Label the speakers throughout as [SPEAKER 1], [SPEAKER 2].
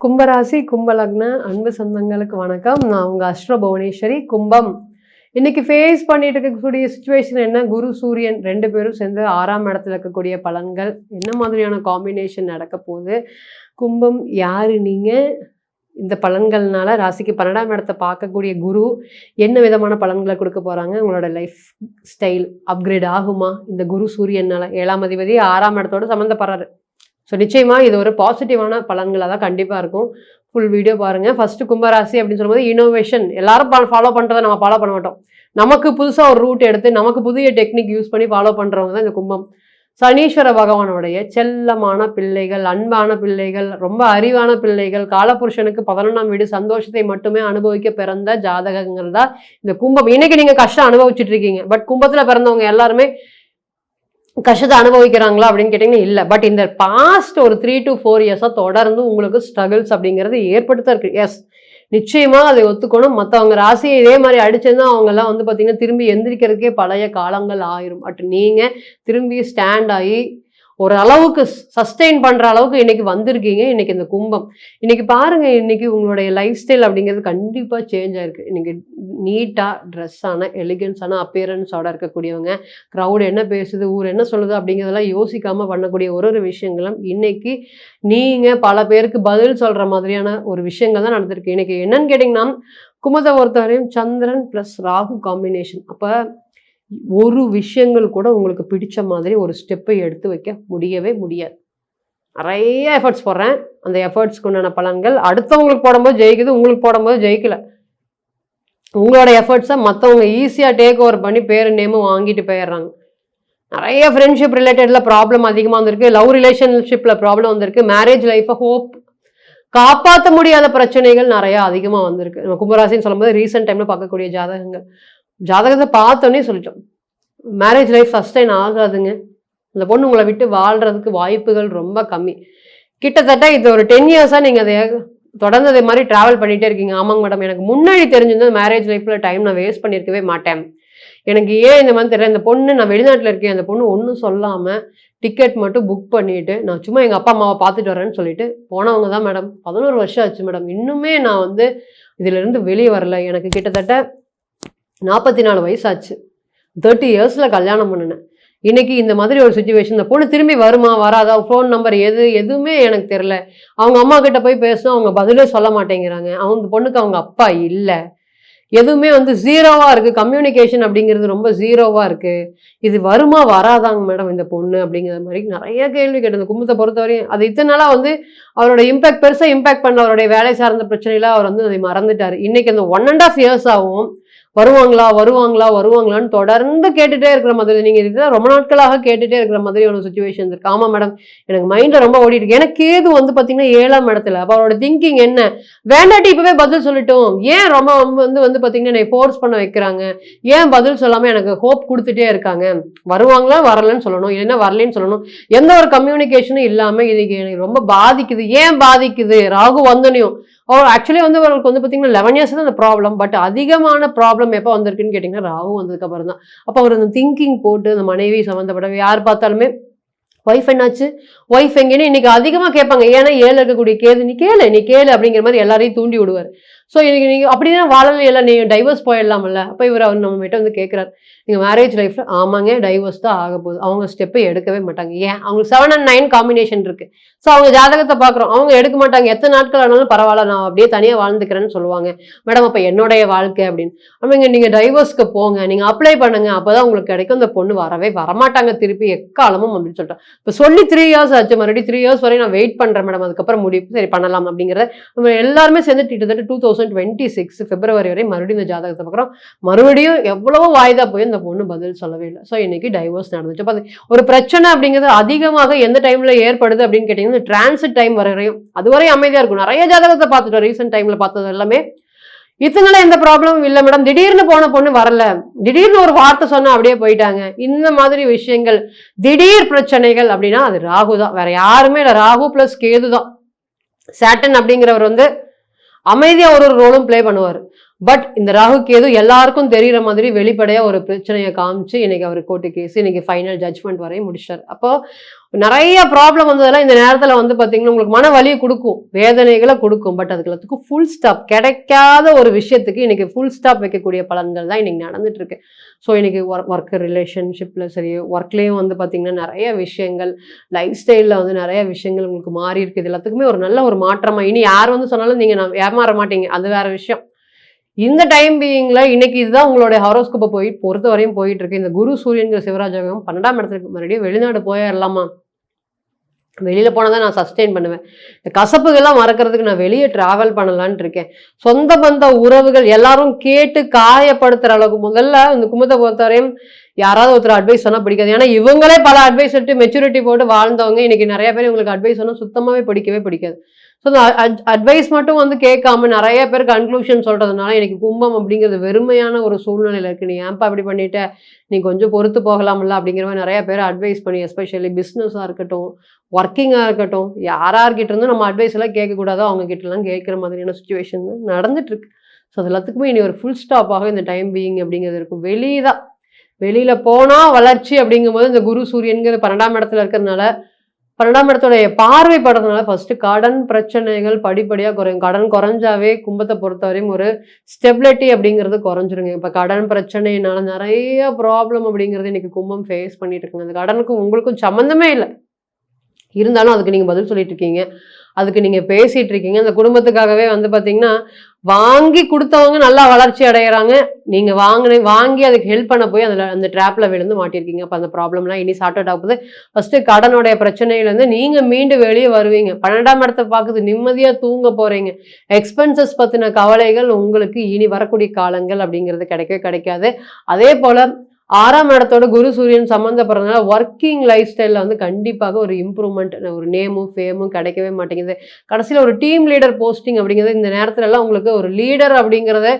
[SPEAKER 1] கும்பராசி கும்பலக்ன அன்பு சொந்தங்களுக்கு வணக்கம். நான் உங்க அஸ்ட்ரோ புவனேஸ்வரி. கும்பம் இன்னைக்கு ஃபேஸ் பண்ணிட்டு இருக்கக்கூடிய சுச்சுவேஷன் என்ன? குரு சூரியன் ரெண்டு பேரும் சேர்ந்து 6ஆம் இடத்துல இருக்கக்கூடிய பலன்கள் என்ன மாதிரியான காம்பினேஷன் நடக்க போகுது? கும்பம் யாரு நீங்க? இந்த பலன்கள்னால ராசிக்கு 12ஆம் இடத்தை பார்க்கக்கூடிய குரு என்ன விதமான பலன்களை கொடுக்க போறாங்க? உங்களோட லைஃப் ஸ்டைல் அப்கிரேட் ஆகுமா இந்த குரு சூரியனால? 7ஆம் அதிபதி 6ஆம் இடத்தோட சம்மந்தப்படுறாரு. ஸோ நிச்சயமாக இது ஒரு பாசிட்டிவான பலன்களாக தான் கண்டிப்பாக இருக்கும். ஃபுல் வீடியோ பாருங்கள். ஃபஸ்ட்டு கும்பராசி அப்படின்னு சொல்லும்போது இனோவேஷன் எல்லாரும் ஃபாலோ பண்ணுறதை நம்ம ஃபாலோ பண்ண மாட்டோம். நமக்கு புதுசாக ஒரு ரூட் எடுத்து நமக்கு புதிய டெக்னிக் யூஸ் பண்ணி ஃபாலோ பண்ணுறவங்க தான் இந்த கும்பம். சனீஸ்வர பகவானுடைய செல்லமான பிள்ளைகள், அன்பான பிள்ளைகள், ரொம்ப அறிவான பிள்ளைகள், காலபுருஷனுக்கு 11ஆம் வீடு சந்தோஷத்தை மட்டுமே அனுபவிக்க பிறந்த ஜாதகங்கள் தான் இந்த கும்பம். இன்னைக்கு நீங்கள் கஷ்டம் அனுபவிச்சுட்டு இருக்கீங்க. பட் கும்பத்தில் பிறந்தவங்க எல்லாருமே கஷ்டத்தை அனுபவிக்கிறாங்களா அப்படின்னு கேட்டிங்கன்னா இல்லை. பட் இந்த பாஸ்ட் ஒரு 3 to 4 இயர்ஸாக தொடர்ந்து உங்களுக்கு ஸ்ட்ரகிள்ஸ் அப்படிங்கிறது ஏற்படுத்த இருக்கு. எஸ், நிச்சயமாக அதை ஒத்துக்கணும். மற்றவங்க ராசியை இதே மாதிரி அடிச்சிருந்தா அவங்கெல்லாம் வந்து பார்த்தீங்கன்னா திரும்பி எந்திரிக்கிறதுக்கே பழைய காலங்கள் ஆயிரும். பட் நீங்கள் திரும்பி ஸ்டாண்ட் ஆகி ஒரு அளவுக்கு சஸ்டெயின் பண்ணுற அளவுக்கு இன்னைக்கு வந்திருக்கீங்க. இன்னைக்கு இந்த கும்பம் இன்னைக்கு பாருங்க, இன்னைக்கு உங்களுடைய லைஃப் ஸ்டைல் அப்படிங்கிறது கண்டிப்பாக சேஞ்ச் ஆயிருக்கு. இன்னைக்கு நீட்டாக ட்ரெஸ்ஸான எலிகன்ஸான அப்பியரன்ஸோட இருக்கக்கூடியவங்க, க்ரௌடு என்ன பேசுது, ஊர் என்ன சொல்லுது அப்படிங்கிறதெல்லாம் யோசிக்காமல் பண்ணக்கூடிய ஒரு விஷயங்களும் இன்னைக்கு நீங்கள் பல பேருக்கு பதில் சொல்கிற மாதிரியான ஒரு விஷயங்கள் தான் நடந்திருக்கு. இன்னைக்கு என்னன்னு கேட்டிங்கன்னா, கும்பத்தை பொறுத்தவரையும் சந்திரன் ப்ளஸ் ராகு காம்பினேஷன். அப்போ ஒரு விஷயங்கள் கூட உங்களுக்கு பிடிச்ச மாதிரி ஒரு ஸ்டெப்பை எடுத்து வைக்க முடியவே முடியாது. நிறைய எஃபர்ட்ஸ் போடுறேன். அந்த எஃபர்ட்ஸ்க்கு உண்டான பலன்கள் அடுத்தவங்களுக்கு போடும்போது ஜெயிக்குது, உங்களுக்கு போடும்போது ஜெயிக்கல. உங்களோட எஃபர்ட்ஸை மற்றவங்க ஈஸியாக டேக் ஓவர் பண்ணி பேரு நேமும் வாங்கிட்டு போயிடுறாங்க. நிறைய ஃப்ரெண்ட்ஷிப் ரிலேட்டடில் ப்ராப்ளம் அதிகமாக வந்திருக்கு. லவ் ரிலேஷன்ஷிப்பில் ப்ராப்ளம் வந்திருக்கு. மேரேஜ் லைஃப்பை காப்பாற்ற முடியாத பிரச்சனைகள் நிறையா அதிகமாக வந்திருக்கு. நம்ம கும்பராசின்னு சொல்லும்போது ரீசெண்ட் டைமில் பார்க்கக்கூடிய ஜாதகத்தை பார்த்தோன்னே சொல்லிட்டோம், மேரேஜ் லைஃப் சஸ்டைன் ஆகாதுங்க. இந்த பொண்ணு உங்களை விட்டு வாழ்கிறதுக்கு வாய்ப்புகள் ரொம்ப கம்மி. கிட்டத்தட்ட இது ஒரு 10 இயர்ஸாக நீங்கள் அதை தொடர்ந்து அதே மாதிரி ட்ராவல் பண்ணிகிட்டே இருக்கீங்க. ஆமாங்க மேடம், எனக்கு முன்னாடி தெரிஞ்சிருந்தது மேரேஜ் லைஃப்பில் டைம் நான் வேஸ்ட் பண்ணியிருக்கவே மாட்டேன். எனக்கு ஏன் இந்த மாதிரி தெரியல, இந்த பொண்ணு நான் வெளிநாட்டில் இருக்கேன், அந்த பொண்ணு ஒன்றும் சொல்லாமல் டிக்கெட் மட்டும் புக் பண்ணிவிட்டு நான் சும்மா எங்கள் அப்பா அம்மாவை பார்த்துட்டு வரேன்னு சொல்லிட்டு போனவங்க தான் மேடம். 11 வருஷம் ஆச்சு மேடம், இன்னுமே நான் வந்து இதிலிருந்து வெளியே வரல. எனக்கு கிட்டத்தட்ட 44 வயசாச்சு, 30 இயர்ஸில் கல்யாணம் பண்ணினேன். இன்னைக்கு இந்த மாதிரி ஒரு சுச்சுவேஷன், இந்த பொண்ணு திரும்பி வருமா வராதா, ஃபோன் நம்பர் எதுவுமே எனக்கு தெரில. அவங்க அம்மா கிட்ட போய் பேசினா அவங்க பதிலே சொல்ல மாட்டேங்கிறாங்க. அவங்க பொண்ணுக்கு அவங்க அப்பா இல்லை, எதுவுமே வந்து ஜீரோவாக இருக்குது. கம்யூனிகேஷன் அப்படிங்கிறது ரொம்ப ஜீரோவாக இருக்குது. இது வருமா வராதாங்க மேடம் இந்த பொண்ணு அப்படிங்கிற மாதிரி நிறைய கேள்வி கேட்டது. கும்பத்தை பொறுத்தவரையும் அது இத்தனை நாளாக வந்து அவரோட இம்பேக்ட் பெருசாக இம்பேக்ட் பண்ண அவருடைய வேலை சார்ந்த பிரச்சனையில் அவர் வந்து அதை மறந்துட்டார். இன்னைக்கு அந்த 1.5 years ஆகும் வருவாங்களா வருவாங்களா வருவாங்களான்னு தொடர்ந்து கேட்டுகிட்டே இருக்கிற மாதிரி, நீங்கள் இதுதான் ரொம்ப நாட்களாக கேட்டுகிட்டே இருக்கிற மாதிரி ஒரு சுச்சுவேஷன் இருக்கு. ஆமாம் மேடம், எனக்கு மைண்டில் ரொம்ப ஓடிட்டு இருக்கு. எனக்கு கேது வந்து பார்த்தீங்கன்னா 7ஆம் இடத்துல. அப்போ அவரோட திங்கிங் என்ன, வேண்டாட்டி இப்போவே பதில் சொல்லட்டும், ஏன் ரொம்ப வந்து பார்த்தீங்கன்னா என்னை ஃபோர்ஸ் பண்ண வைக்கிறாங்க, ஏன் பதில் சொல்லாமல் எனக்கு ஹோப் கொடுத்துட்டே இருக்காங்க, வருவாங்களா வரலன்னு சொல்லணும், இல்லைன்னா வரலன்னு சொல்லணும். எந்த ஒரு கம்யூனிகேஷனும் இல்லாமல் இதுக்கு எனக்கு ரொம்ப பாதிக்குது. ஏன் பாதிக்குது? ராகு வந்தனையும் அவர் ஆக்சுவலி வந்து அவருக்கு வந்து பார்த்தீங்கன்னா 11 years தான் அந்த ப்ராப்ளம். பட் அதிகமான ப்ராப்ளம் எப்போ வந்திருக்குன்னு கேட்டிங்கன்னா ராகு வந்ததுக்கப்புறம் தான். அப்போ அவர் அந்த திங்கிங் போட்டு அந்த மனைவி சம்மந்தப்பட்ட யார் பார்த்தாலுமே ஒய்ஃப் என்னாச்சு, ஒய்ஃப் எங்கேன்னு இன்னைக்கு அதிகமாக கேட்பாங்க. ஏன்னா 7 இருக்கக்கூடிய கேது நீ கேளு அப்படிங்கிற மாதிரி எல்லாரையும் தூண்டி விடுவார். ஸோ இன்னைக்கு நீங்கள் அப்படின்னா வாழலை, இல்லை நீங்கள் டைவர்ஸ் போயிடலாம்ல. அப்போ அவர் நம்ம கிட்ட வந்து கேட்குறாரு, நீங்கள் மேரேஜ் லைஃப்பில் ஆமாங்க டைவர்ஸ் தான் ஆக போகுது. அவங்க ஸ்டெப்பை எடுக்கவே மாட்டாங்க. ஏன்? அவங்களுக்கு 7 and 9 காம்பினேஷன் இருக்குது. ஸோ அவங்க ஜாதகத்தை பார்க்குறோம், அவங்க எடுக்க மாட்டாங்க. எத்தனை நாட்கள் ஆனாலும் பரவாயில்ல, நான் அப்படியே தனியாக வாழ்ந்துக்கிறேன்னு சொல்லுவாங்க. மேடம் அப்போ என்னுடைய வாழ்க்கை அப்படின்னு. அப்படிங்க நீங்கள் டைவர்ஸ்க்கு போங்க, நீங்கள் அப்ளை பண்ணுங்க, அப்போ தான் உங்களுக்கு கிடைக்கும். இந்த பொண்ணு வரவே வரமாட்டாங்க திருப்பி எக்காலமும் அப்படின்னு சொல்லிட்டேன். இப்போ சொல்லி 3 years ஆச்சு, மறுபடியும் 3 years வரையும் நான் வெயிட் பண்ணுறேன் மேடம், அதுக்கப்புறம் முடிவு சரி பண்ணலாம் அப்படிங்கிறத நம்ம எல்லாருமே சேர்ந்து கிட்டத்தட்ட 2026 February வரை மறுபடியும் இந்த ஜாதகத்தை பார்க்குறோம். மறுபடியும் எவ்வளவோ வாய்தா போய் இந்த பொண்ணு பதில் சொல்லவே இல்லை. ஸோ இன்னைக்கு டைவர்ஸ் நடந்துச்சு. அப்போ ஒரு பிரச்சனை அப்படிங்கிறது அதிகமாக எந்த டைமில் ஏற்படுது அப்படின்னு கேட்டிங்கன்னா டிரான்சிட் டைம் வரையும் அதுவரையும் அமைதியாக இருக்கும். நிறைய ஜாதகத்தை பார்த்துட்டோம், ரீசெண்ட் டைமில் பார்த்தது எல்லாமே இத்தனால எந்த ப்ராப்ளமும் இல்லை மேடம், திடீர்னு போன பொண்ணு வரல, திடீர்னு ஒரு வார்த்தை சொன்னா அப்படியே போயிட்டாங்க. இந்த மாதிரி விஷயங்கள் திடீர் பிரச்சனைகள் அப்படின்னா அது ராகு தான், வேற யாருமே இல்லை. ராகு பிளஸ் கேது தான். சாட்டன் அப்படிங்கிறவர் வந்து அமைதியாக ஒரு ரோலும் பிளே பண்ணுவார். பட் இந்த ராகு கேது எல்லாருக்கும் தெரிகிற மாதிரி வெளிப்படையாக ஒரு பிரச்சனையை காமிச்சு இன்னைக்கு அவர் கோர்ட்டு கேஸ் இன்னைக்கு ஃபைனல் ஜட்ஜ்மெண்ட் வரையும் முடிச்சார். அப்போ நிறைய ப்ராப்ளம் வந்ததெல்லாம் இந்த நேரத்தில் வந்து பார்த்தீங்கன்னா உங்களுக்கு மன வலியை கொடுக்கும், வேதனைகளை கொடுக்கும். பட் அதுக்கு எல்லாத்துக்கும் ஃபுல் ஸ்டாப், கிடைக்காத ஒரு விஷயத்துக்கு இன்னைக்கு ஃபுல் ஸ்டாப் வைக்கக்கூடிய பலன்கள் தான் இன்னைக்கு நடந்துட்டு இருக்கு. ஸோ இன்னைக்கு ஒர்க் ரிலேஷன்ஷிப்பில் சரி, ஒர்க்லேயும் வந்து பார்த்தீங்கன்னா நிறைய விஷயங்கள், லைஃப் ஸ்டைலில் வந்து நிறைய விஷயங்கள் உங்களுக்கு மாறி இருக்குது. இது எல்லாத்துக்குமே ஒரு நல்ல ஒரு மாற்றமாக, இனி யார் வந்து சொன்னாலும் நீங்கள் நான் ஏமாற மாட்டீங்க, அது வேற விஷயம். இந்த டைம் பீயிங்ல இன்னைக்கு இதுதான் உங்களுடைய ஹாரோஸ்கோப்பை பொறுத்த வரையும் போயிட்டு இருக்கு. இந்த குரு சூரியன்கிற சிவராஜகம் 12ஆம் இடத்துக்கு மறுபடியும் வெளிநாடு போயிடலாமா, வெளியில போனதான் நான் சஸ்டெயின் பண்ணுவேன், இந்த கசப்புகள்லாம் மறக்கிறதுக்கு நான் வெளியே டிராவல் பண்ணலான்ட்டு இருக்கேன். சொந்த பந்த உறவுகள் எல்லாரும் கேட்டு காயப்படுத்துற அளவுக்கு முதல்ல இந்த கும்பத்தை பொறுத்தவரையும் யாராவது ஒருத்தர் அட்வைஸ் சொன்னா பிடிக்காது. ஏன்னா இவங்களே பல அட்வைஸ் எடுத்து மெச்சூரிட்டி போட்டு வாழ்ந்தவங்க. இன்னைக்கு நிறைய பேர் இவங்களுக்கு அட்வைஸ் சொன்னா சுத்தமாவே பிடிக்காது. ஸோ இந்த அட்வைஸ் மட்டும் வந்து கேட்காம நிறைய பேர் கன்க்ளூஷன் சொல்றதுனால எனக்கு கும்பம் அப்படிங்கிறது வெறுமையான ஒரு சூழ்நிலையில இருக்கு. நீ ஏன்பா அப்படி பண்ணிட்ட, நீ கொஞ்சம் பொறுத்து போகலாம்ல அப்படிங்கிற மாதிரி நிறைய பேர் அட்வைஸ் பண்ணி, எஸ்பெஷலி பிஸ்னஸாக இருக்கட்டும், ஒர்க்கிங்காக இருக்கட்டும், யார்கிட்ட இருந்தும் நம்ம அட்வைஸ் எல்லாம் கேட்கக்கூடாதோ அவங்க கிட்டலாம் கேட்குற மாதிரியான சுச்சுவேஷன் நடந்துட்டு இருக்கு. ஸோ அது எல்லாத்துக்குமே இனி ஒரு ஃபுல் ஸ்டாப்பாக இந்த டைம் பீயிங் அப்படிங்கிறது இருக்கும். வெளியில போனா வளர்ச்சி அப்படிங்கும்போது இந்த குரு சூரியன்கிற 12ஆம் இடத்துல இருக்கிறதுனால, 12ஆம் இடத்துடைய பார்வை படுறதுனால ஃபர்ஸ்ட் கடன் பிரச்சனைகள் படிப்படியாக குறையும். கடன் குறைஞ்சாவே கும்பத்தை பொறுத்தவரையும் ஒரு ஸ்டெபிலிட்டி அப்படிங்கிறது குறைஞ்சிருங்க. இப்போ கடன் பிரச்சனைனால நிறைய ப்ராப்ளம் அப்படிங்கிறது இன்னைக்கு கும்பம் ஃபேஸ் பண்ணிட்டு இருக்குங்க. அந்த கடனுக்கும் உங்களுக்கும் சம்மந்தமே இல்லை, இருந்தாலும் அதுக்கு நீங்கள் பதில் சொல்லிட்டு இருக்கீங்க, அதுக்கு நீங்கள் பேசிட்டு இருக்கீங்க. அந்த குடும்பத்துக்காகவே வந்து பார்த்தீங்கன்னா வாங்கி கொடுத்தவங்க நல்லா வளர்ச்சி அடைகிறாங்க, நீங்கள் வாங்கி அதுக்கு ஹெல்ப் பண்ண போய் அந்த ட்ராப்பில் விழுந்து மாட்டிருக்கீங்க. அப்போ அந்த ப்ராப்ளம்லாம் இனி சார்ட் அவுட் ஆகுது. ஃபர்ஸ்ட் கடனுடைய பிரச்சனையிலேருந்து நீங்கள் மீண்டு வெளியே வருவீங்க. 12ஆம் இடத்தை பார்க்குது, நிம்மதியாக தூங்க போகிறீங்க. எக்ஸ்பென்சஸ் பற்றின கவலைகள் உங்களுக்கு இனி வரக்கூடிய காலங்கள் அப்படிங்கிறது கிடைக்காது. அதே போல் 6ஆம் இடத்தோட குரு சூரியன் சம்மந்தப்படுறதுனால ஒர்க்கிங் லைஃப் ஸ்டைலில் வந்து கண்டிப்பாக ஒரு இம்ப்ரூவ்மெண்ட், ஒரு நேமும் ஃபேமும் கிடைக்கவே மாட்டேங்குது. கடைசியில் ஒரு டீம் லீடர் போஸ்டிங் அப்படிங்கிறது இந்த நேரத்துல எல்லாம் உங்களுக்கு ஒரு லீடர் அப்படிங்கிறத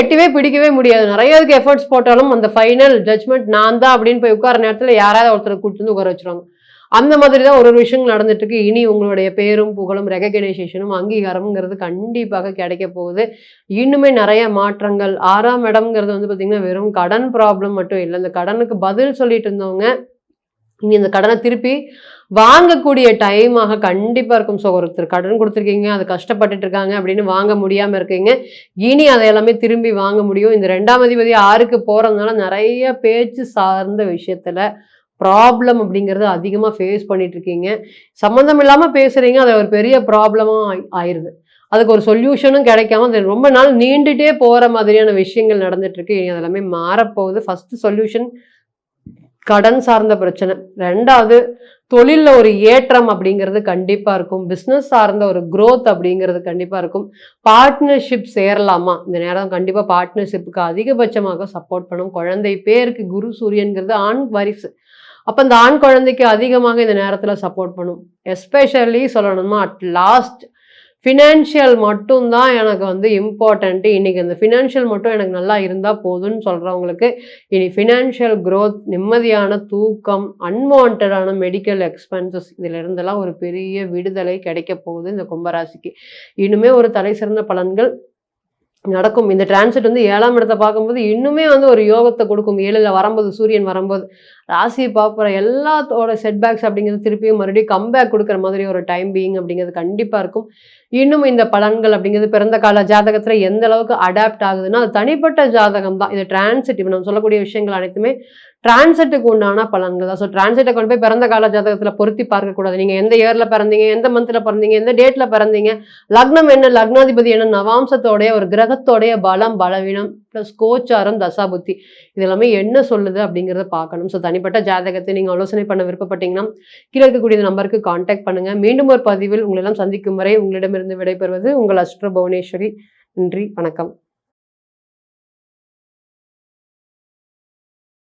[SPEAKER 1] எட்டிவே பிடிக்கவே முடியாது. நிறைய இதுக்கு எஃபர்ட்ஸ் போட்டாலும் அந்த ஃபைனல் ஜட்ஜ்மெண்ட் நான் தான் அப்படின்னு போய் உட்கார நேரத்தில் யாராவது ஒருத்தர் கூட்டு வந்து உட்கார வச்சுருவாங்க. அந்த மாதிரி தான் ஒரு விஷயங்கள் நடந்துட்டு இருக்கு. இனி உங்களுடைய பேரும் புகழும் ரெகக்னைசேஷனும் அங்கீகாரம்ங்கிறது கண்டிப்பாக கிடைக்க போகுது. இன்னுமே நிறைய மாற்றங்கள். 6ஆம் இடம்ங்கிறது வந்து பார்த்தீங்கன்னா வெறும் கடன் ப்ராப்ளம் மட்டும் இல்லை, இந்த கடனுக்கு பதில் சொல்லிட்டு இருந்தவங்க இனி இந்த கடனை திருப்பி வாங்கக்கூடிய டைமாக கண்டிப்பாக இருக்கும். ஸோ ஒருத்தர் கடன் கொடுத்துருக்கீங்க, அது கஷ்டப்பட்டுட்டு இருக்காங்க அப்படின்னு வாங்க முடியாமல் இருக்கீங்க, இனி அதை எல்லாமே திரும்பி வாங்க முடியும். இந்த 2ஆம் அதிபதி 6க்கு போகிறதுனால நிறைய பேச்சு சார்ந்த விஷயத்தில் ப்ராப்ளம் அப்படிங்கிறது அதிகமாக ஃபேஸ் பண்ணிட்டு இருக்கீங்க. சம்மந்தம் இல்லாமல் பேசுகிறீங்க, அது ஒரு பெரிய ப்ராப்ளமாக ஆயிடுது. அதுக்கு ஒரு சொல்யூஷனும் கிடைக்காம அது ரொம்ப நாள் நீண்டுகிட்டே போகிற மாதிரியான விஷயங்கள் நடந்துட்டுருக்கு. இனி அதெல்லாமே மாறப்போகுது. ஃபஸ்ட்டு சொல்யூஷன் கடன் சார்ந்த பிரச்சனை. 2வது தொழிலில் ஒரு ஏற்றம் அப்படிங்கிறது கண்டிப்பாக இருக்கும். பிஸ்னஸ் சார்ந்த ஒரு க்ரோத் அப்படிங்கிறது கண்டிப்பாக இருக்கும். பார்ட்னர்ஷிப் சேரலாமா, இந்த நேரம் கண்டிப்பாக பார்ட்னர்ஷிப்புக்கு அதிகபட்சமாக சப்போர்ட் பண்ணும். குழந்தை பேருக்கு குரு சூரியன்கிறது ஆண் வாரிசு, அப்போ இந்த ஆண் குழந்தைக்கு அதிகமாக இந்த நேரத்தில் சப்போர்ட் பண்ணும். எஸ்பெஷலி சொல்லணுமா, அட் லாஸ்ட் ஃபினான்ஷியல் மட்டும்தான் எனக்கு வந்து இம்பார்ட்டண்ட்டு. இன்றைக்கி அந்த ஃபினான்ஷியல் மட்டும் எனக்கு நல்லா இருந்தால் போதும்னு சொல்கிறவங்களுக்கு இனி ஃபினான்ஷியல் க்ரோத், நிம்மதியான தூக்கம், அன்வான்டான மெடிக்கல் எக்ஸ்பென்சஸ் இதிலிருந்தெல்லாம் ஒரு பெரிய விடுதலை கிடைக்க போகுது இந்த கும்பராசிக்கு. இன்னுமே ஒரு தலை சிறந்த பலன்கள் நடக்கும். இந்த டிரான்சிட் வந்து 7ஆம் இடத்தை பார்க்கும்போது இன்னுமே வந்து ஒரு யோகத்தை கொடுக்கும். 7ல் வரும்போது சூரியன் வரும்போது ராசியை பார்க்குற எல்லாத்தோட செட்பேக்ஸ் அப்படிங்கிறது திருப்பியும் மறுபடியும் கம்பேக் கொடுக்குற மாதிரி ஒரு டைம் பீயிங் அப்படிங்கிறது கண்டிப்பாக இருக்கும். இன்னும் இந்த பலன்கள் அப்படிங்கிறது பிறந்த கால ஜாதகத்தில் எந்த அளவுக்கு அடாப்ட் ஆகுதுன்னா அது தனிப்பட்ட ஜாதகம் தான். இது டிரான்சிட், இப்போ நம்ம சொல்லக்கூடிய விஷயங்கள் அனைத்துமே டிரான்சிட்டுக்கு உண்டான பலன்கள் தான். ஸோ டிரான்சிட்டை கொண்டு போய் பிறந்த கால ஜாதகத்தில் பொருத்தி பார்க்கக்கூடாது. நீங்கள் எந்த இயரில் பிறந்தீங்க, எந்த மந்தில் பிறந்தீங்க, எந்த டேட்டில் பிறந்தீங்க, லக்னம் என்ன, லக்னாதிபதி என்ன, நவாம்சத்தோடைய ஒரு கிரகத்தோடைய பலம் பலவீனம் ப்ளஸ் கோச்சாரம் தசாபுத்தி இதெல்லாமே என்ன சொல்லுது அப்படிங்கிறத பார்க்கணும். ஸோ தனிப்பட்ட ஜாதகத்தை நீங்கள் ஆலோசனை பண்ண விருப்பப்பட்டீங்கன்னா கீழே இருக்கக்கூடிய நம்பருக்கு கான்டாக்ட் பண்ணுங்கள். மீண்டும் ஒரு பதிவில் உங்களெல்லாம் சந்திக்கும் வரை உங்களிடமிருந்து விடைபெறுவது உங்கள் அஸ்ட்ரோ புவனேஸ்வரி. நன்றி, வணக்கம்.